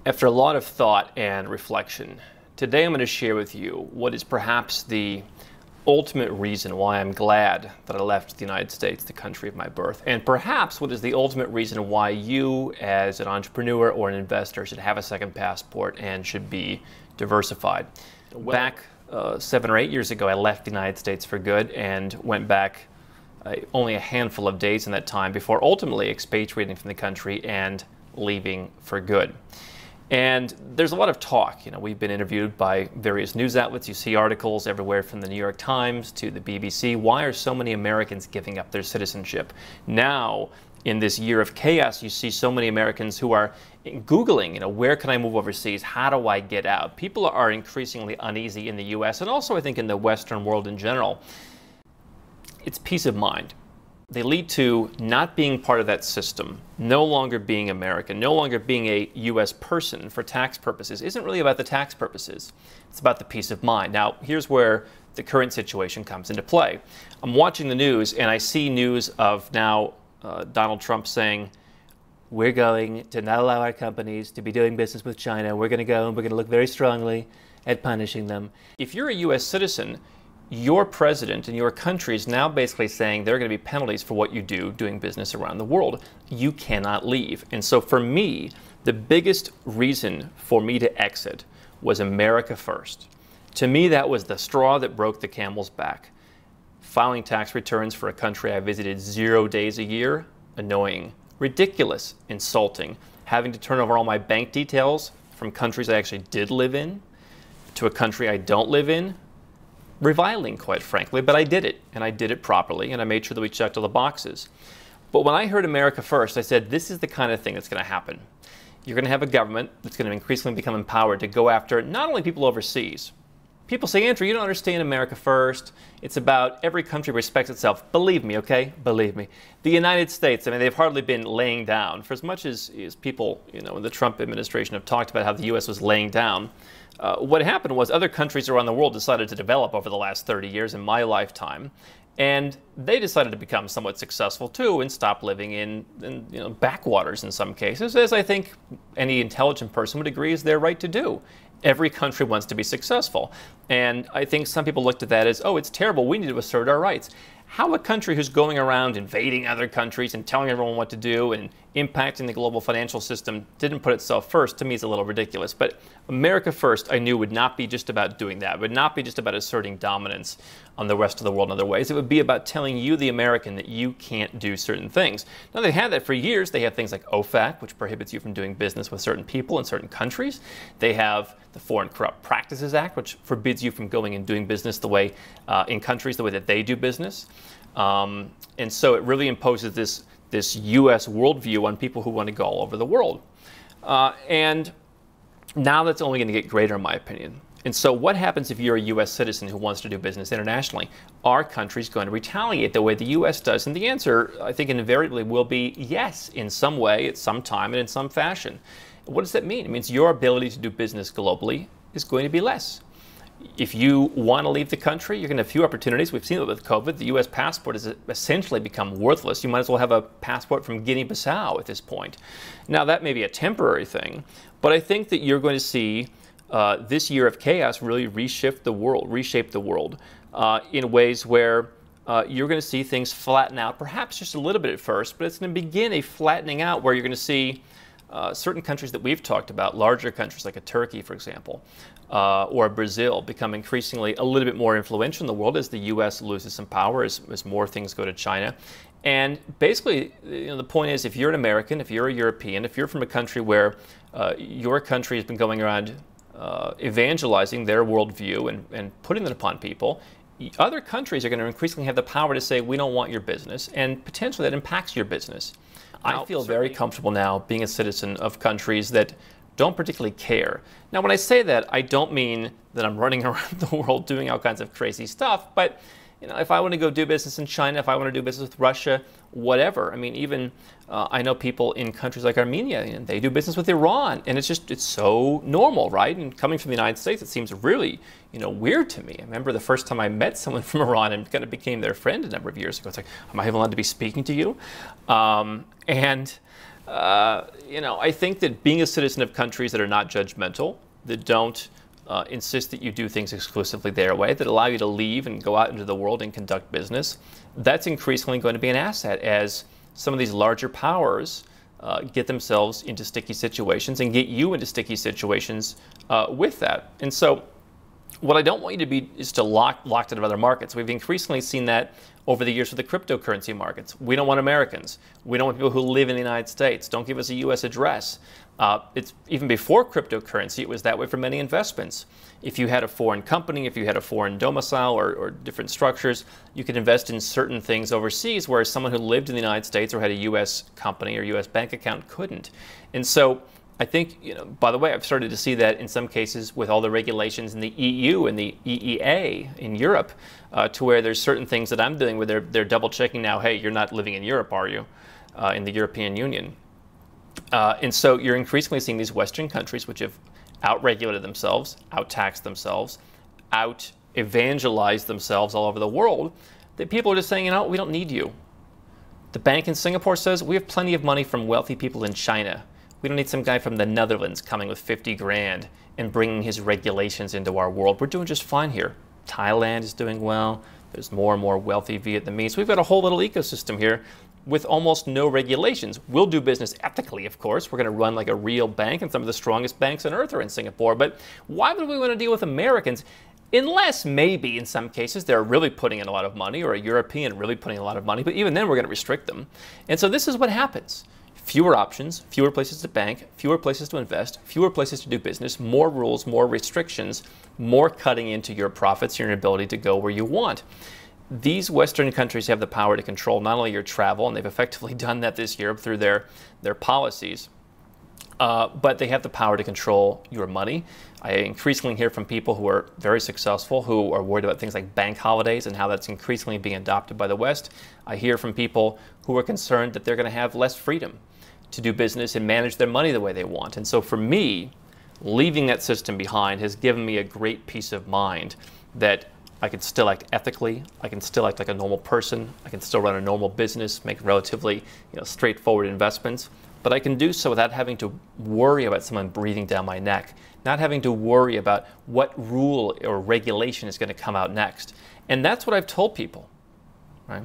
After a lot of thought and reflection, today I'm going to share with you what is perhaps the ultimate reason why I'm glad that I left the United States, the country of my birth, and perhaps what is the ultimate reason why you as an entrepreneur or an investor should have a second passport and should be diversified. Back 7 or 8 years ago, I left the United States for good and went back only a handful of days in that time before ultimately expatriating from the country and leaving for good. And there's a lot of talk. We've been interviewed by various news outlets. You see articles everywhere from the New York Times to the BBC. Why are so many Americans giving up their citizenship? Now, in this year of chaos, you see so many Americans who are Googling, where can I move overseas? How do I get out? People are increasingly uneasy in the U.S. and also, I think, in the Western world in general. It's peace of mind. They lead to not being part of that system, no longer being American, no longer being a U.S. person for tax purposes. It isn't really about the tax purposes. It's about the peace of mind. Now, here's where the current situation comes into play. I'm watching the news and I see news of now Donald Trump saying, we're going to not allow our companies to be doing business with China. We're going to go and we're going to look very strongly at punishing them. If you're a U.S. citizen, your president and your country is now basically saying there are going to be penalties for what you do doing business around the world. You cannot leave. And so for me, the biggest reason for me to exit was America first. To me, that was the straw that broke the camel's back. Filing tax returns for a country I visited 0 days a year, annoying, ridiculous, insulting. Having to turn over all my bank details from countries I actually did live in to a country I don't live in, reviling, quite frankly, but I did it, and I did it properly, and I made sure that we checked all the boxes. But when I heard America first, I said, this is the kind of thing that's going to happen. You're going to have a government that's going to increasingly become empowered to go after not only people overseas. People say, Andrew, you don't understand America first. It's about every country respects itself. Believe me, okay? Believe me. The United States, they've hardly been laying down. For as much as people, in the Trump administration have talked about how the U.S. was laying down, what happened was other countries around the world decided to develop over the last 30 years in my lifetime, and they decided to become somewhat successful too and stop living in backwaters in some cases, as I think any intelligent person would agree is their right to do. Every country wants to be successful, and I think some people looked at that as, oh, it's terrible, we need to assert our rights. How a country who's going around invading other countries and telling everyone what to do and impacting the global financial system didn't put itself first, to me, is a little ridiculous. But America first, I knew, would not be just about doing that. It would not be just about asserting dominance on the rest of the world in other ways. It would be about telling you, the American, that you can't do certain things. Now, they had that for years. They have things like OFAC, which prohibits you from doing business with certain people in certain countries. They have the Foreign Corrupt Practices Act, which forbids you from going and doing business the way, in countries the way that they do business. And so it really imposes this U.S. worldview on people who want to go all over the world. And now that's only going to get greater, in my opinion. And so what happens if you're a U.S. citizen who wants to do business internationally? Are countries going to retaliate the way the U.S. does? And the answer, I think, invariably will be yes, in some way, at some time, and in some fashion. What does that mean? It means your ability to do business globally is going to be less. If you want to leave the country, you're going to have few opportunities. We've seen it with COVID. The U.S. passport has essentially become worthless. You might as well have a passport from Guinea-Bissau at this point. Now, that may be a temporary thing, but I think that you're going to see this year of chaos really reshape the world in ways where you're going to see things flatten out, perhaps just a little bit at first, but it's going to begin a flattening out where you're going to see certain countries that we've talked about, larger countries like a Turkey, for example, or Brazil, become increasingly a little bit more influential in the world as the U.S. loses some power, as more things go to China. And basically, the point is, if you're an American, if you're a European, if you're from a country where your country has been going around evangelizing their worldview and putting it upon people, other countries are going to increasingly have the power to say, we don't want your business, and potentially that impacts your business. I feel very comfortable now being a citizen of countries that don't particularly care. Now, when I say that, I don't mean that I'm running around the world doing all kinds of crazy stuff, but if I want to go do business in China, if I want to do business with Russia, whatever. Even I know people in countries like Armenia, they do business with Iran, and it's so normal, right? And coming from the United States, it seems really, weird to me. I remember the first time I met someone from Iran and kind of became their friend a number of years ago. It's like, am I even allowed to be speaking to you? I think that being a citizen of countries that are not judgmental, that don't insist that you do things exclusively their way, that allow you to leave and go out into the world and conduct business, that's increasingly going to be an asset as some of these larger powers get themselves into sticky situations and get you into sticky situations with that. And so what I don't want you to be is to locked out of other markets. We've increasingly seen that over the years with the cryptocurrency markets. We don't want Americans. We don't want people who live in the United States. Don't give us a U.S. address. It's even before cryptocurrency, it was that way for many investments. If you had a foreign company, if you had a foreign domicile or different structures, you could invest in certain things overseas, whereas someone who lived in the United States or had a U.S. company or U.S. bank account couldn't. And so I think, by the way, I've started to see that in some cases with all the regulations in the EU and the EEA in Europe, to where there's certain things that I'm doing where they're double checking now, hey, you're not living in Europe, are you? In the European Union. And so you're increasingly seeing these Western countries which have out-regulated themselves, out-taxed themselves, out-evangelized themselves all over the world, that people are just saying, we don't need you. The bank in Singapore says, we have plenty of money from wealthy people in China. We don't need some guy from the Netherlands coming with 50 grand and bringing his regulations into our world. We're doing just fine here. Thailand is doing well. There's more and more wealthy Vietnamese. We've got a whole little ecosystem here with almost no regulations. We'll do business ethically, of course. We're going to run like a real bank, and some of the strongest banks on earth are in Singapore. But why would we want to deal with Americans? Unless maybe in some cases they're really putting in a lot of money, or a European really putting in a lot of money. But even then we're going to restrict them. And so this is what happens. Fewer options, fewer places to bank, fewer places to invest, fewer places to do business, more rules, more restrictions, more cutting into your profits, your ability to go where you want. These Western countries have the power to control not only your travel, and they've effectively done that this year through their policies, but they have the power to control your money. I increasingly hear from people who are very successful who are worried about things like bank holidays and how that's increasingly being adopted by the West. I hear from people who are concerned that they're going to have less freedom to do business and manage their money the way they want. And so for me, leaving that system behind has given me a great peace of mind that I can still act ethically, I can still act like a normal person, I can still run a normal business, make relatively straightforward investments, but I can do so without having to worry about someone breathing down my neck, not having to worry about what rule or regulation is going to come out next. And that's what I've told people, right?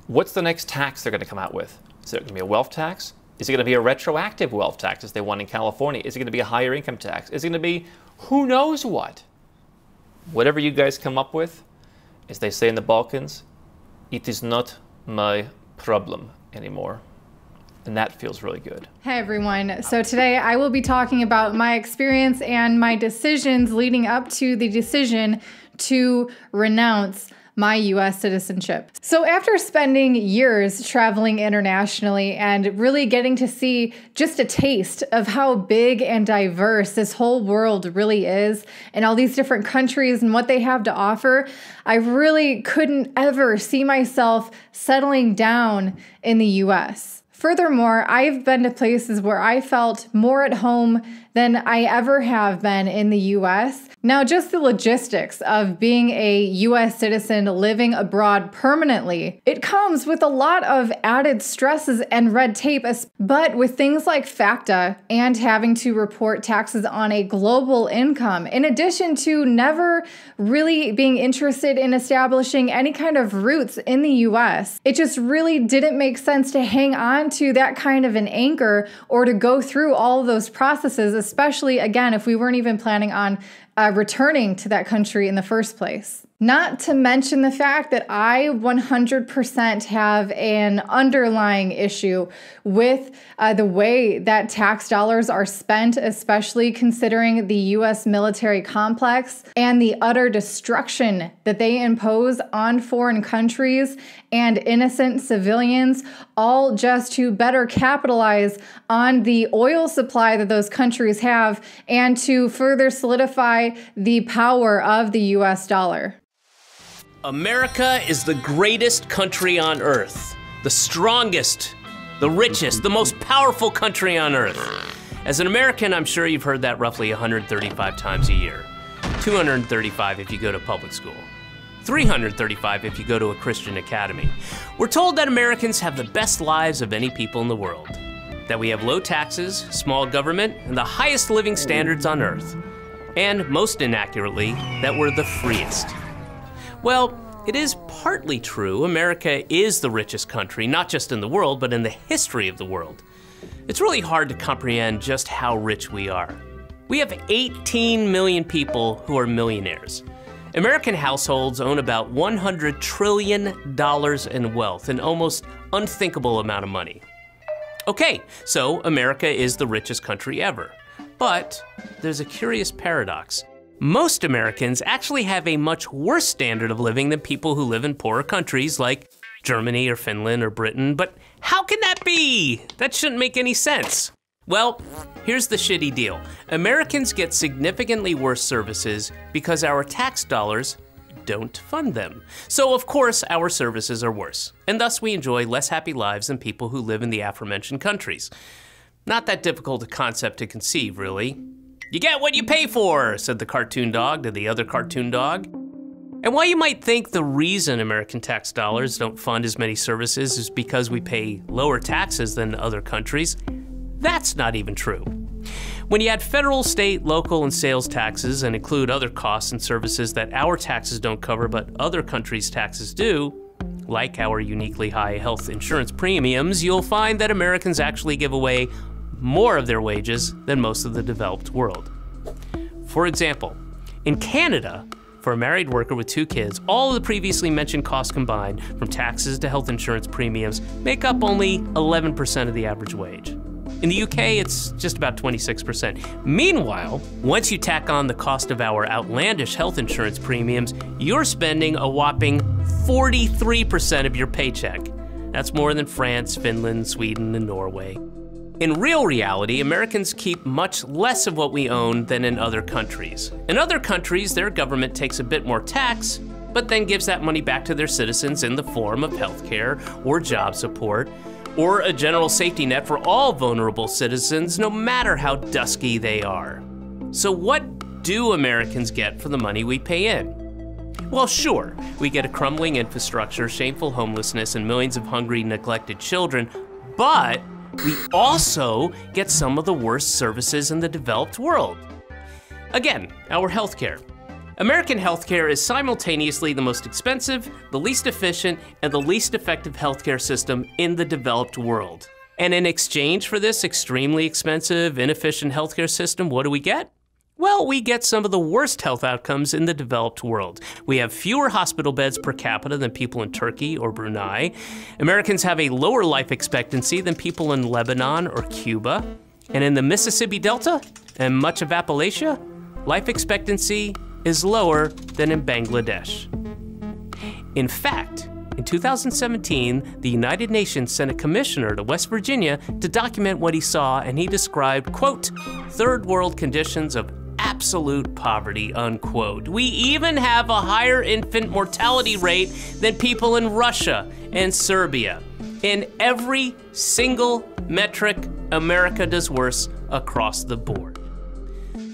What's the next tax they're going to come out with? Is it going to be a wealth tax? Is it going to be a retroactive wealth tax as they want in California? Is it going to be a higher income tax? Is it going to be who knows what? Whatever you guys come up with, as they say in the Balkans, it is not my problem anymore. And that feels really good. Hey everyone. So today I will be talking about my experience and my decisions leading up to the decision to renounce my U.S. citizenship. So after spending years traveling internationally and really getting to see just a taste of how big and diverse this whole world really is and all these different countries and what they have to offer, I really couldn't ever see myself settling down in the U.S. Furthermore, I've been to places where I felt more at home than I ever have been in the U.S. Now, just the logistics of being a U.S. citizen living abroad permanently, it comes with a lot of added stresses and red tape, but with things like FACTA and having to report taxes on a global income, in addition to never really being interested in establishing any kind of roots in the U.S., it just really didn't make sense to hang on to that kind of an anchor or to go through all of those processes, especially, again, if we weren't even planning on returning to that country in the first place. Not to mention the fact that I 100% have an underlying issue with the way that tax dollars are spent, especially considering the U.S. military complex and the utter destruction that they impose on foreign countries and innocent civilians, all just to better capitalize on the oil supply that those countries have and to further solidify the power of the U.S. dollar. America is the greatest country on earth, the strongest, the richest, the most powerful country on earth. As an American, I'm sure you've heard that roughly 135 times a year. 235 if you go to public school. 335 if you go to a Christian academy. We're told that Americans have the best lives of any people in the world. that we have low taxes, small government, and the highest living standards on Earth. And most inaccurately, that we're the freest. Well, it is partly true. America is the richest country, not just in the world, but in the history of the world. It's really hard to comprehend just how rich we are. We have 18 million people who are millionaires. American households own about $100 trillion in wealth, an almost unthinkable amount of money. Okay, so America is the richest country ever. But there's a curious paradox. Most Americans actually have a much worse standard of living than people who live in poorer countries like Germany or Finland or Britain. But how can that be? That shouldn't make any sense. Well, here's the shitty deal. Americans get significantly worse services because our tax dollars don't fund them. So of course our services are worse, and thus we enjoy less happy lives than people who live in the aforementioned countries. Not that difficult a concept to conceive, really. You get what you pay for, said the cartoon dog to the other cartoon dog. And while you might think the reason American tax dollars don't fund as many services is because we pay lower taxes than other countries, that's not even true. When you add federal, state, local, and sales taxes and include other costs and services that our taxes don't cover but other countries' taxes do, like our uniquely high health insurance premiums, you'll find that Americans actually give away more of their wages than most of the developed world. For example, in Canada, for a married worker with 2 kids, all of the previously mentioned costs combined, from taxes to health insurance premiums, make up only 11% of the average wage. In the UK, it's just about 26%. Meanwhile, once you tack on the cost of our outlandish health insurance premiums, you're spending a whopping 43% of your paycheck. That's more than France, Finland, Sweden, and Norway. In real reality, Americans keep much less of what we own than in other countries. In other countries, their government takes a bit more tax, but then gives that money back to their citizens in the form of healthcare or job support, or a general safety net for all vulnerable citizens, no matter how dusky they are. So what do Americans get for the money we pay in? Well, sure, we get a crumbling infrastructure, shameful homelessness, and millions of hungry, neglected children, but we also get some of the worst services in the developed world. Again, our healthcare. American healthcare is simultaneously the most expensive, the least efficient, and the least effective healthcare system in the developed world. And in exchange for this extremely expensive, inefficient healthcare system, what do we get? Well, we get some of the worst health outcomes in the developed world. We have fewer hospital beds per capita than people in Turkey or Brunei. Americans have a lower life expectancy than people in Lebanon or Cuba. And in the Mississippi Delta and much of Appalachia, life expectancy is lower than in Bangladesh. In fact, in 2017, the United Nations sent a commissioner to West Virginia to document what he saw, and he described, quote, third world conditions of absolute poverty, unquote. We even have a higher infant mortality rate than people in Russia and Serbia. In every single metric, America does worse across the board.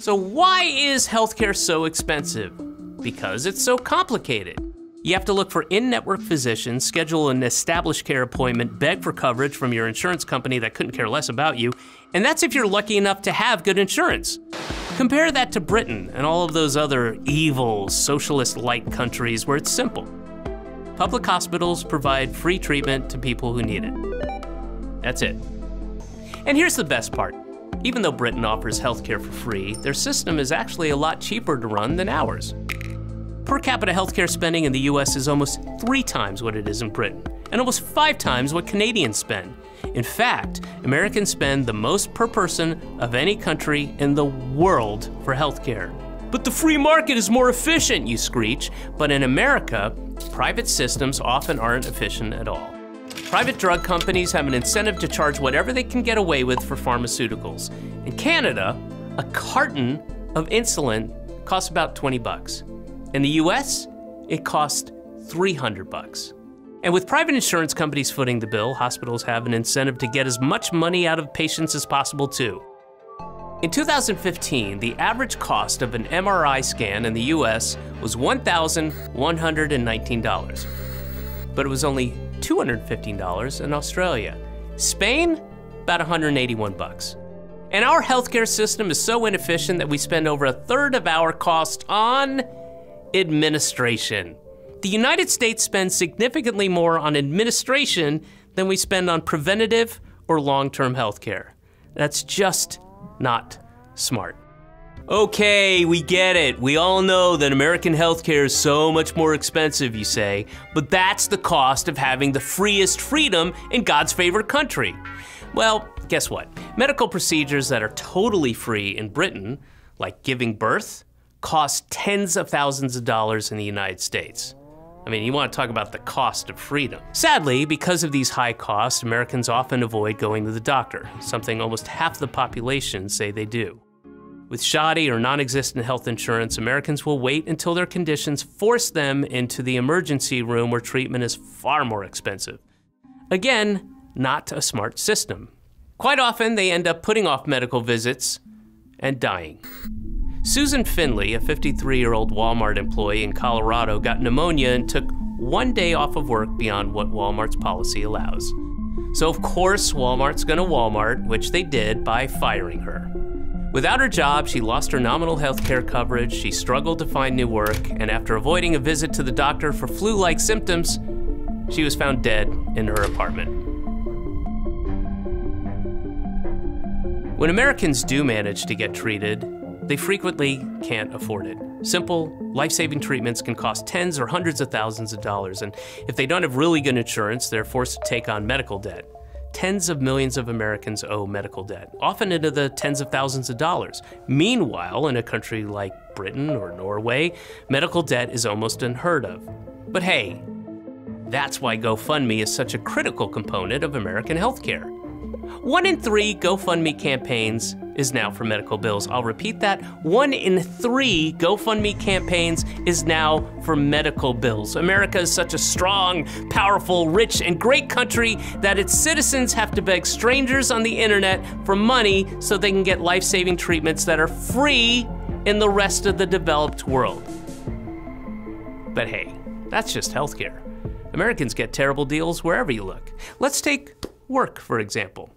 So why is healthcare so expensive? Because it's so complicated. You have to look for in-network physicians, schedule an established care appointment, beg for coverage from your insurance company that couldn't care less about you, and that's if you're lucky enough to have good insurance. Compare that to Britain and all of those other evil, socialist-like countries where it's simple. Public hospitals provide free treatment to people who need it. That's it. And here's the best part. Even though Britain offers healthcare for free, their system is actually a lot cheaper to run than ours. Per capita healthcare spending in the US is almost 3 times what it is in Britain, and almost 5 times what Canadians spend. In fact, Americans spend the most per person of any country in the world for healthcare. But the free market is more efficient, you screech. But in America, private systems often aren't efficient at all. Private drug companies have an incentive to charge whatever they can get away with for pharmaceuticals. In Canada, a carton of insulin costs about 20 bucks. In the US, it costs 300 bucks. And with private insurance companies footing the bill, hospitals have an incentive to get as much money out of patients as possible too. In 2015, the average cost of an MRI scan in the US was $1,119, but it was only $215 in Australia. Spain, about 181 bucks. And our healthcare system is so inefficient that we spend over a third of our cost on administration. The United States spends significantly more on administration than we spend on preventative or long-term healthcare. That's just not smart. Okay, we get it. We all know that American healthcare is so much more expensive, you say, but that's the cost of having the freest freedom in God's favorite country. Well, guess what? Medical procedures that are totally free in Britain, like giving birth, cost tens of thousands of dollars in the United States. I mean, you want to talk about the cost of freedom. Sadly, because of these high costs, Americans often avoid going to the doctor, something almost half the population say they do. With shoddy or non-existent health insurance, Americans will wait until their conditions force them into the emergency room where treatment is far more expensive. Again, not a smart system. Quite often, they end up putting off medical visits and dying. Susan Finley, a 53-year-old Walmart employee in Colorado, got pneumonia and took one day off of work beyond what Walmart's policy allows. So of course, Walmart's gonna Walmart, which they did by firing her. Without her job, she lost her nominal health care coverage, she struggled to find new work, and after avoiding a visit to the doctor for flu-like symptoms, she was found dead in her apartment. When Americans do manage to get treated, they frequently can't afford it. Simple, life-saving treatments can cost tens or hundreds of thousands of dollars, and if they don't have really good insurance, they're forced to take on medical debt. Tens of millions of Americans owe medical debt, often into the tens of thousands of dollars. Meanwhile, in a country like Britain or Norway, medical debt is almost unheard of. But hey, that's why GoFundMe is such a critical component of American healthcare. 1 in 3 GoFundMe campaigns is now for medical bills. I'll repeat that. 1 in 3 GoFundMe campaigns is now for medical bills. America is such a strong, powerful, rich, and great country that its citizens have to beg strangers on the internet for money so they can get life-saving treatments that are free in the rest of the developed world. But hey, that's just healthcare. Americans get terrible deals wherever you look. Let's take work, for example.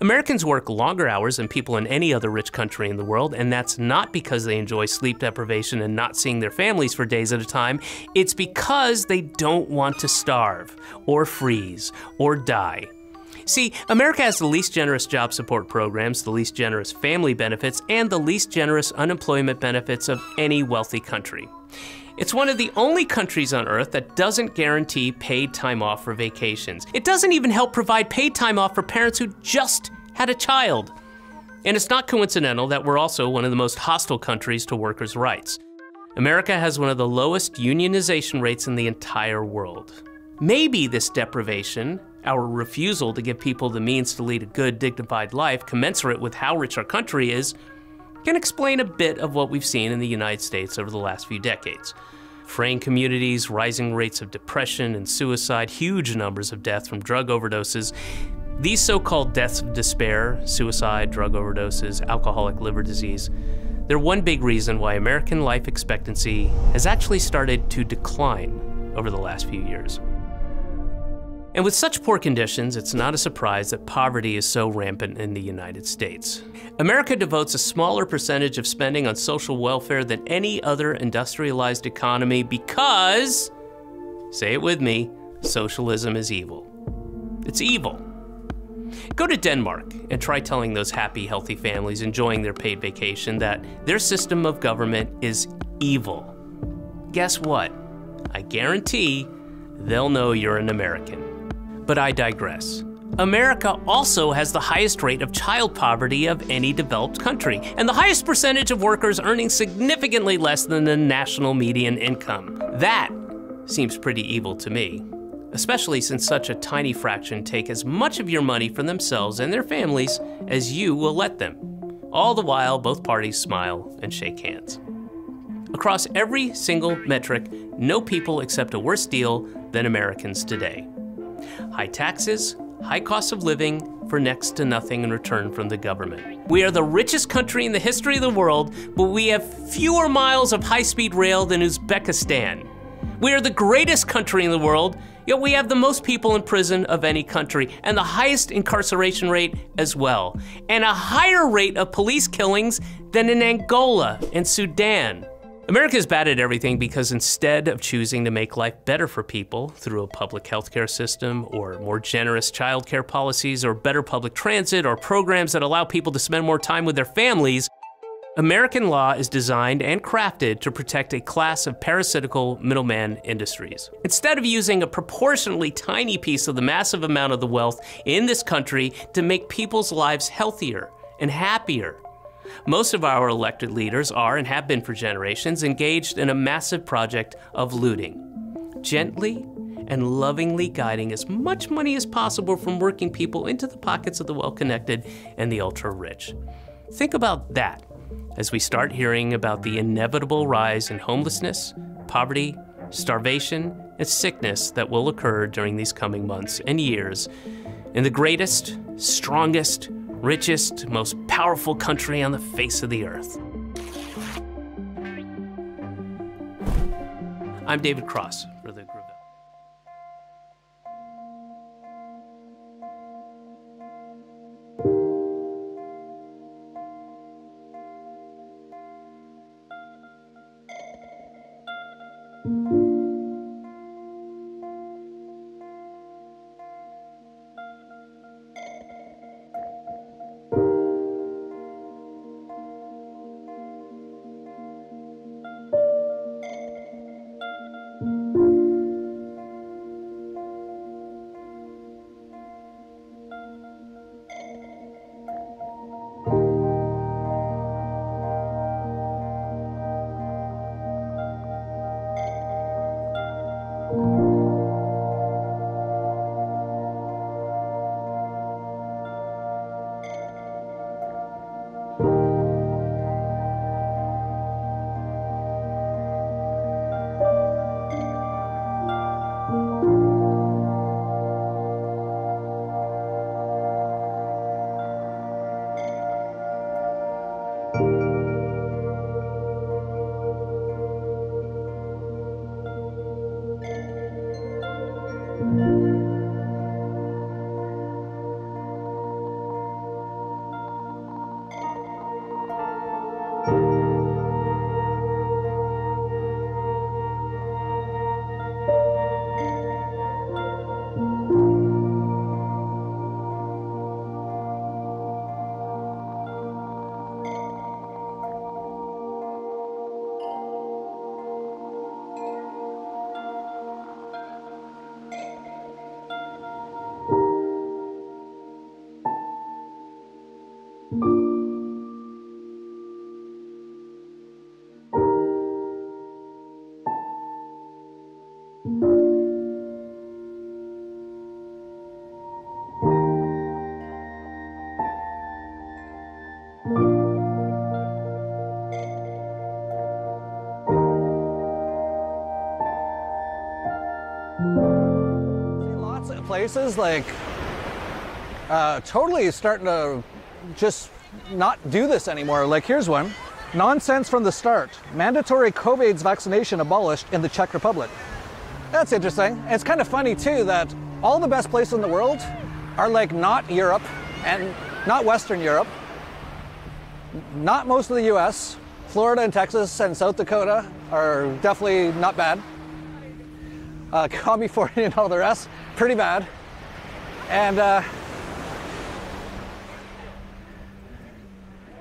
Americans work longer hours than people in any other rich country in the world, and that's not because they enjoy sleep deprivation and not seeing their families for days at a time. It's because they don't want to starve, or freeze, or die. See, America has the least generous job support programs, the least generous family benefits, and the least generous unemployment benefits of any wealthy country. It's one of the only countries on Earth that doesn't guarantee paid time off for vacations. It doesn't even help provide paid time off for parents who just had a child. And it's not coincidental that we're also one of the most hostile countries to workers' rights. America has one of the lowest unionization rates in the entire world. Maybe this deprivation, our refusal to give people the means to lead a good, dignified life commensurate with how rich our country is, can explain a bit of what we've seen in the United States over the last few decades. Fraying communities, rising rates of depression and suicide, huge numbers of death from drug overdoses. These so-called deaths of despair, suicide, drug overdoses, alcoholic liver disease, they're one big reason why American life expectancy has actually started to decline over the last few years. And with such poor conditions, it's not a surprise that poverty is so rampant in the United States. America devotes a smaller percentage of spending on social welfare than any other industrialized economy because, say it with me, socialism is evil. It's evil. Go to Denmark and try telling those happy, healthy families enjoying their paid vacation that their system of government is evil. Guess what? I guarantee they'll know you're an American. But I digress. America also has the highest rate of child poverty of any developed country, and the highest percentage of workers earning significantly less than the national median income. That seems pretty evil to me, especially since such a tiny fraction take as much of your money for themselves and their families as you will let them. All the while, both parties smile and shake hands. Across every single metric, no people accept a worse deal than Americans today. High taxes, high cost of living for next to nothing in return from the government. We are the richest country in the history of the world, but we have fewer miles of high-speed rail than Uzbekistan. We are the greatest country in the world, Yet we have the most people in prison of any country, and the highest incarceration rate as well, and a higher rate of police killings than in Angola and Sudan. America is bad at everything because instead of choosing to make life better for people through a public healthcare system or more generous childcare policies or better public transit or programs that allow people to spend more time with their families, American law is designed and crafted to protect a class of parasitical middleman industries. Instead of using a proportionally tiny piece of the massive amount of the wealth in this country to make people's lives healthier and happier, most of our elected leaders are, and have been for generations, engaged in a massive project of looting, gently and lovingly guiding as much money as possible from working people into the pockets of the well-connected and the ultra-rich. Think about that as we start hearing about the inevitable rise in homelessness, poverty, starvation, and sickness that will occur during these coming months and years in the greatest, strongest, richest, most powerful country on the face of the earth. I'm David Cross for the group. Places like totally starting to just not do this anymore. Like here's one. Nonsense from the start. Mandatory COVID vaccination abolished in the Czech Republic. That's interesting. It's kind of funny too that all the best places in the world are like not Europe and not Western Europe, not most of the US. Florida and Texas and South Dakota are definitely not bad. California and all the rest, pretty bad. And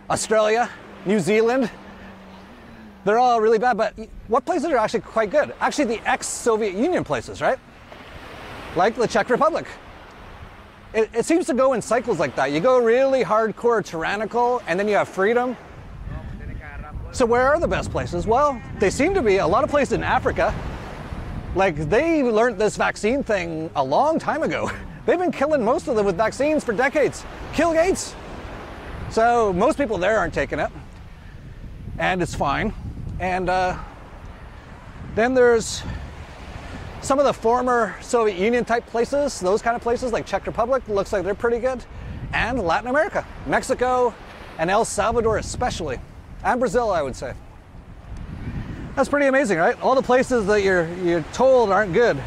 Australia, New Zealand, they're all really bad, but what places are actually quite good? Actually the ex-Soviet Union places, right? Like the Czech Republic. It seems to go in cycles like that. You go really hardcore tyrannical and then you have freedom. So where are the best places? Well, they seem to be a lot of places in Africa. Like they learned this vaccine thing a long time ago. They've been killing most of them with vaccines for decades. Kill Gates. So most people there aren't taking it. And it's fine. And then there's some of the former Soviet Union type places, those kind of places like Czech Republic, looks like they're pretty good. And Latin America, Mexico and El Salvador especially. And Brazil, I would say. That's pretty amazing, right? All the places that you're told aren't good